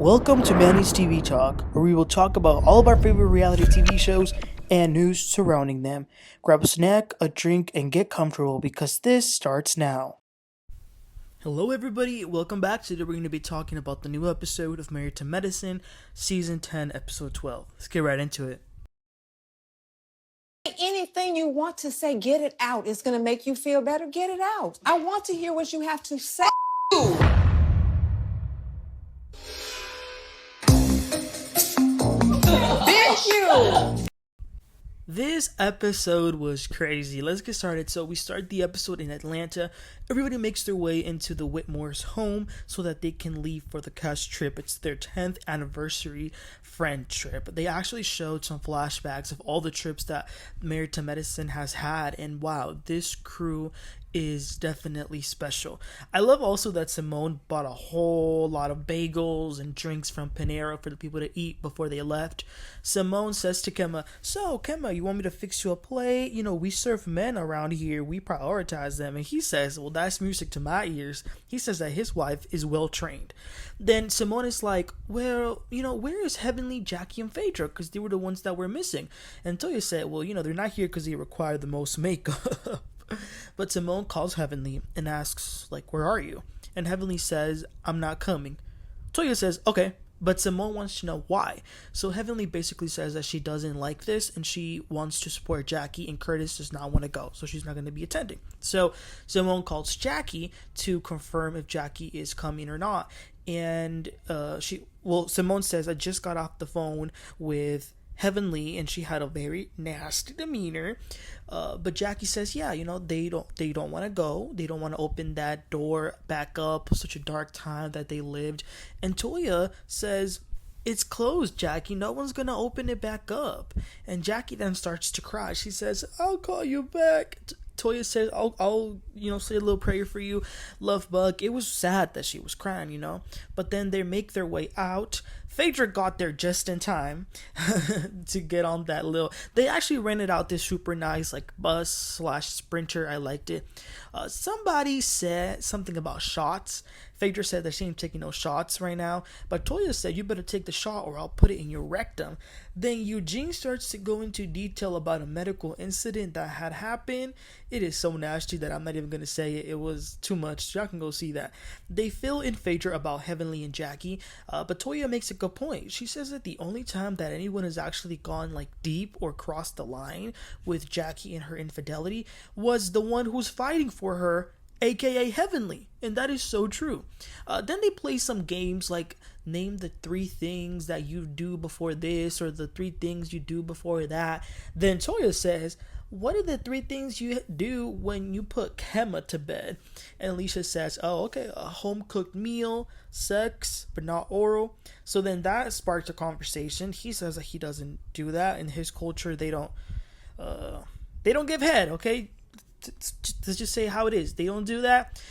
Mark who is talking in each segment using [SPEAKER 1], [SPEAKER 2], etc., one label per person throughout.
[SPEAKER 1] Welcome to Manny's TV Talk, where we will talk about all of our favorite reality TV shows and news surrounding them. Grab a snack, a drink, and get comfortable because this starts now. Hello, everybody. Welcome back. Today, we're going to be talking about the new episode of Married to Medicine, Season 10, Episode 12. Let's get right into it.
[SPEAKER 2] Anything you want to say, get it out. It's going to make you feel better. Get it out. I want to hear what you have to say. Thank you.
[SPEAKER 1] This episode was crazy. Let's get started. So we start the episode in Atlanta. Everybody makes their way into the Whitmore's home so that they can leave for the cast trip. It's their 10th anniversary friend trip. They actually showed some flashbacks of all the trips that Married to Medicine has had. And wow, this crew is definitely special. I love also that Simone bought a whole lot of bagels and drinks from Panera for the people to eat before they left. Simone says to Kemma, "So Kemma, you want me to fix you a plate? You know, we serve men around here. We prioritize them." And he says, "Well, that's music to my ears." He says that his wife is well trained. Then Simone is like, "Well, you know, where is Heavenly, Jackie, and Phaedra? Because they were the ones that were missing." And Toya said, "Well, you know, they're not here because they require the most makeup." But Simone calls Heavenly and asks, like, "Where are you?" And Heavenly says, "I'm not coming." Toya says, "Okay," but Simone wants to know why. So Heavenly basically says that she doesn't like this and she wants to support Jackie, and Curtis does not want to go, so she's not going to be attending. So Simone calls Jackie to confirm if Jackie is coming or not. And Simone says, "I just got off the phone with Heavenly and she had a very nasty demeanor." But Jackie says, "Yeah, you know, they don't want to go. They don't want to open that door back up. Such a dark time that they lived." And Toya says, "It's closed, Jackie. No one's gonna open it back up." And Jackie then starts to cry. She says, "I'll call you back." Toya says, I'll say a little prayer for you, love bug." It was sad that she was crying, But then they make their way out. Phaedra got there just in time to get on that little. They actually rented out this super nice like bus/sprinter. I liked it. Somebody said something about shots. Phaedra said that she ain't taking no shots right now, but Toya said, "You better take the shot or I'll put it in your rectum." Then Eugene starts to go into detail about a medical incident that had happened. It is so nasty that I'm not even going to say it. It was too much. Y'all can go see that. They fill in Phaedra about Heavenly and Jackie, but Toya makes a good point. She says that the only time that anyone has actually gone like deep or crossed the line with Jackie and her infidelity was the one who's fighting for her, aka Heavenly. And that is so true. Then they play some games like name the 3 things that you do before this or the 3 things you do before that. Then Toya says, "What are the 3 things you do when you put Kemma to bed?" And Alicia says, "Oh, okay, a home cooked meal, sex, but not oral." So then that sparks a conversation. He says that he doesn't do that. In his culture, they don't give head, okay? Let's just say how it is. They don't do that.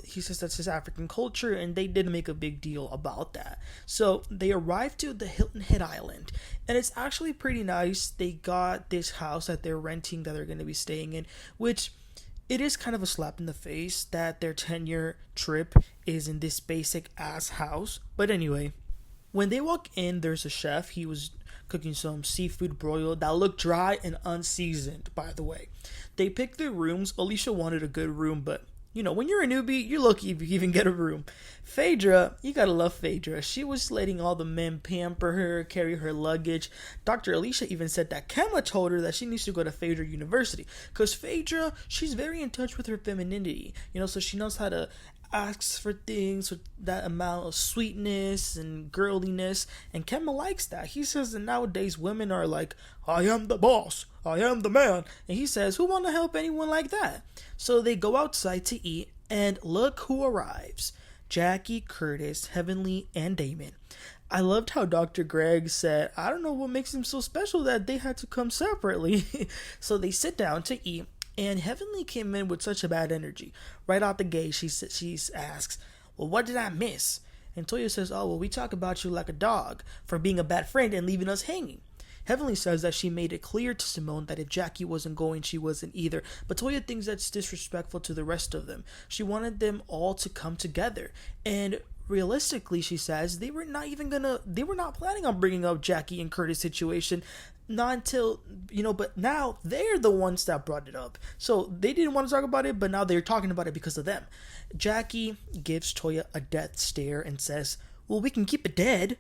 [SPEAKER 1] He says that's his African culture, and they didn't make a big deal about that. So they arrived to the Hilton Head Island, and it's actually pretty nice. They got this house that they're renting that they're going to be staying in, which it is kind of a slap in the face that their 10-year trip is in this basic ass house. But anyway, when they walk in, there's a chef. He was cooking some seafood broil that looked dry and unseasoned, by the way. They picked their rooms. Alicia wanted a good room, but when you're a newbie, you're lucky if you even get a room. Phaedra, you gotta love Phaedra. She was letting all the men pamper her, carry her luggage. Dr. Alicia even said that Kemma told her that she needs to go to Phaedra University because Phaedra, she's very in touch with her femininity, so she knows how to asks for things with that amount of sweetness and girliness, and Kemma likes that. He says that nowadays women are like, "I am the boss, I am the man," and he says, who want to help anyone like that? So they go outside to eat, and look who arrives: Jackie, Curtis, Heavenly, and Damon. I loved how Dr. Greg said, "I don't know what makes them so special that they had to come separately." So they sit down to eat, and Heavenly came in with such a bad energy. Right out the gate, she asks, "Well, what did I miss?" And Toya says, "Oh, well, we talk about you like a dog for being a bad friend and leaving us hanging." Heavenly says that she made it clear to Simone that if Jackie wasn't going, she wasn't either. But Toya thinks that's disrespectful to the rest of them. She wanted them all to come together. And realistically, she says, they were not planning on bringing up Jackie and Curtis situation, not until, but now they're the ones that brought it up. So they didn't want to talk about it, but now they're talking about it because of them. Jackie gives Toya a death stare and says, well, we can keep it dead.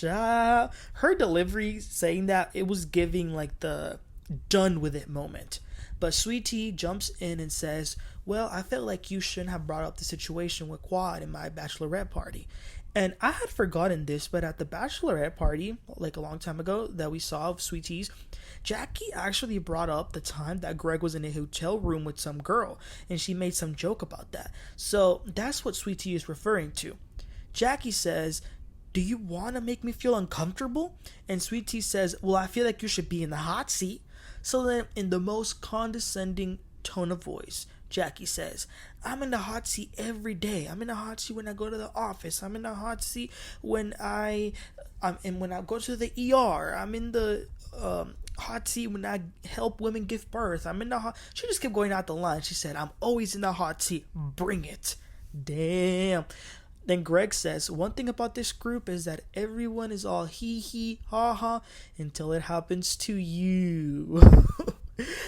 [SPEAKER 1] Her delivery saying that, it was giving like the done with it moment. But Sweet Tea jumps in and says, well, I felt like you shouldn't have brought up the situation with Quad in my bachelorette party. And I had forgotten this, but at the bachelorette party, like a long time ago that we saw of Sweet Tea's, Jackie actually brought up the time that Greg was in a hotel room with some girl, and she made some joke about that. So that's what Sweet Tea is referring to. Jackie says, do you want to make me feel uncomfortable? And Sweet Tea says, well, I feel like you should be in the hot seat. So then, in the most condescending tone of voice, Jackie says, I'm in the hot seat every day. I'm in the hot seat when I go to the office. I'm in the hot seat when I go to the ER. I'm in the hot seat when I help women give birth. I'm in the hot. She just kept going out the line. She said, I'm always in the hot seat. Bring it. Damn. Then Greg says, one thing about this group is that everyone is all hee hee ha ha until it happens to you.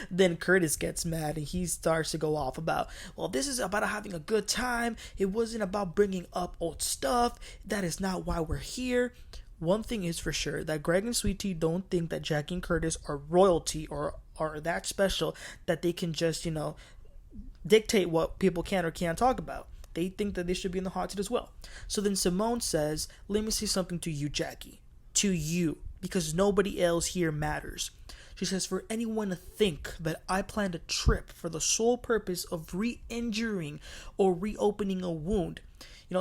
[SPEAKER 1] Then Curtis gets mad and he starts to go off about, well, this is about having a good time. It wasn't about bringing up old stuff. That is not why we're here. One thing is for sure, that Greg and Sweet Tea don't think that Jackie and Curtis are royalty or are that special that they can just, dictate what people can or can't talk about. They think that they should be in the hot seat as well. So then Simone says, let me say something to you, Jackie. To you. Because nobody else here matters. She says, for anyone to think that I planned a trip for the sole purpose of re-injuring or reopening a wound.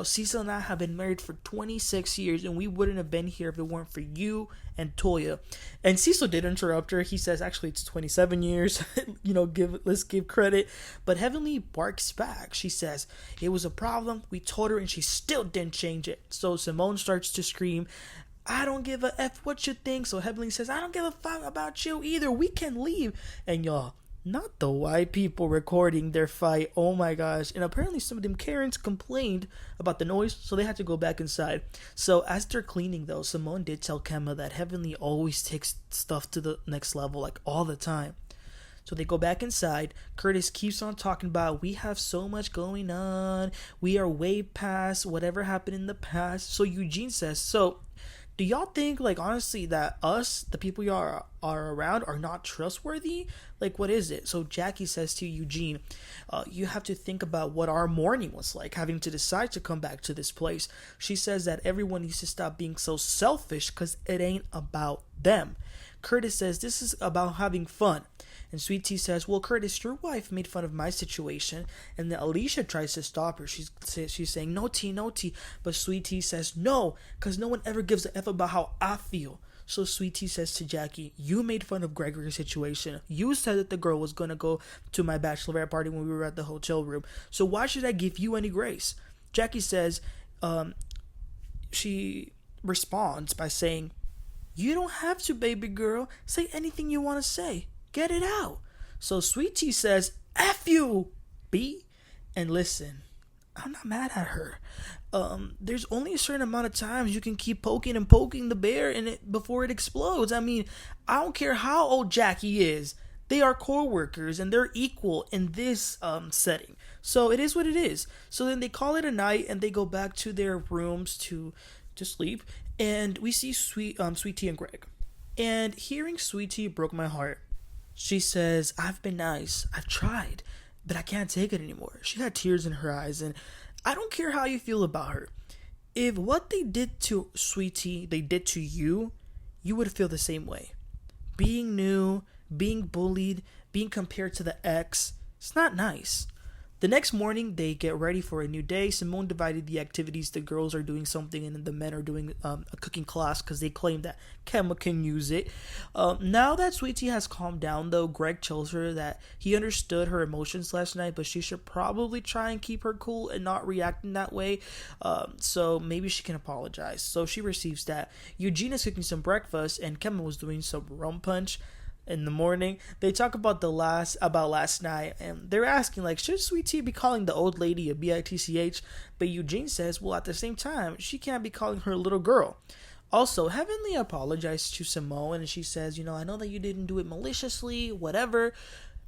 [SPEAKER 1] Cecile and I have been married for 26 years and we wouldn't have been here if it weren't for you and Toya. And Cecile did interrupt her. He says, actually, it's 27 years. Let's give credit. But Heavenly barks back. She says, it was a problem. We told her and she still didn't change it. So Simone starts to scream, I don't give a F what you think. So Heavenly says, I don't give a fuck about you either. We can leave. And y'all, not the white people recording their fight. Oh my gosh. And apparently some of them Karens complained about the noise, so they had to go back inside. So as they're cleaning though, Simone did tell Kemma that Heavenly always takes stuff to the next level, like all the time. So they go back inside. Curtis keeps on talking about, we have so much going on. We are way past whatever happened in the past. So Eugene says, so do y'all think, like, honestly, that us, the people y'all are around, are not trustworthy? Like, what is it? So Jackie says to Eugene, you have to think about what our morning was like, having to decide to come back to this place. She says that everyone needs to stop being so selfish because it ain't about them. Curtis says this is about having fun. And Sweet Tea says, well, Curtis, your wife made fun of my situation. And then Alicia tries to stop her. She's saying, no tea, no tea. But Sweet Tea says, no, because no one ever gives a F about how I feel. So Sweet Tea says to Jackie, you made fun of Gregory's situation. You said that the girl was going to go to my bachelorette party when we were at the hotel room. So why should I give you any grace? Jackie says, she responds by saying, you don't have to, baby girl. Say anything you want to say. Get it out. So Sweet Tea says, F you, B. And listen, I'm not mad at her. There's only a certain amount of times you can keep poking the bear before it explodes. I mean, I don't care how old Jackie is. They are co-workers and they're equal in this setting. So it is what it is. So then they call it a night and they go back to their rooms to sleep. And we see Sweet Tea and Greg. And hearing Sweet Tea broke my heart. She says, I've been nice. I've tried. But I can't take it anymore. She had tears in her eyes. And I don't care how you feel about her. If what they did to Sweet Tea, they did to you, you would feel the same way. Being new, being bullied, being compared to the ex, it's not nice. The next morning, they get ready for a new day. Simone divided the activities. The girls are doing something and the men are doing a cooking class because they claim that Kemma can use it. Now that Sweet Tea has calmed down, though, Greg tells her that he understood her emotions last night, but she should probably try and keep her cool and not react in that way. So maybe she can apologize. So she receives that. Eugene is cooking some breakfast and Kemma was doing some rum punch. in the morning. They talk about last night, and they're asking like, should Sweet Tea be calling the old lady a B-I-T-C-H? But Eugene says, well, at the same time, she can't be calling her a little girl. Also, Heavenly apologized to Simone, and she says, I know that you didn't do it maliciously, whatever.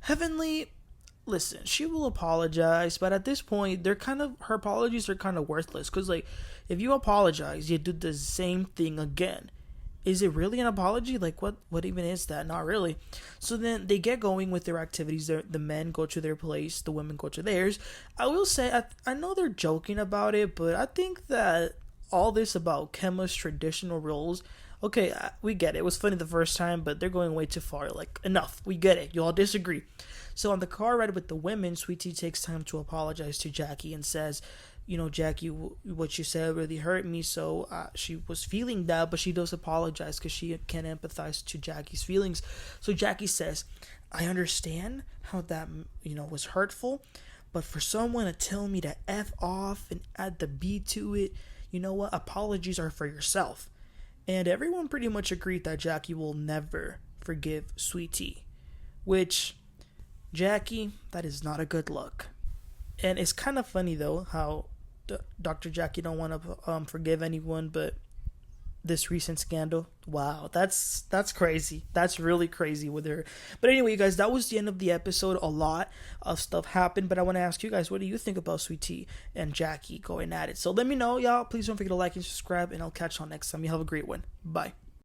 [SPEAKER 1] Heavenly, listen, she will apologize, but at this point, her apologies are kind of worthless, because, like, if you apologize, you do the same thing again. Is it really an apology? Like, what even is that? Not really. So then they get going with their activities. The men go to their place, the women go to theirs. I will say, I know they're joking about it, but I think that all this about Kemma's traditional roles, okay, we get it. It was funny the first time, but they're going way too far. Like, enough. We get it. You all disagree. So on the car ride with the women, Sweet Tea takes time to apologize to Jackie and says, Jackie, what you said really hurt me. So she was feeling that, but she does apologize because she can empathize to Jackie's feelings. So Jackie says, I understand how that, was hurtful, but for someone to tell me to F off and add the B to it, you know what? Apologies are for yourself. And everyone pretty much agreed that Jackie will never forgive Sweet Tea. Which, Jackie, that is not a good look. And it's kind of funny, though, how Dr. Jackie don't want to forgive anyone, but this recent scandal, wow, that's crazy. That's really crazy with her. But anyway, you guys, that was the end of the episode. A lot of stuff happened, but I want to ask you guys, what do you think about Sweet Tea and Jackie going at it? So let me know, y'all. Please don't forget to like and subscribe, and I'll catch you all next time. You have a great one. Bye.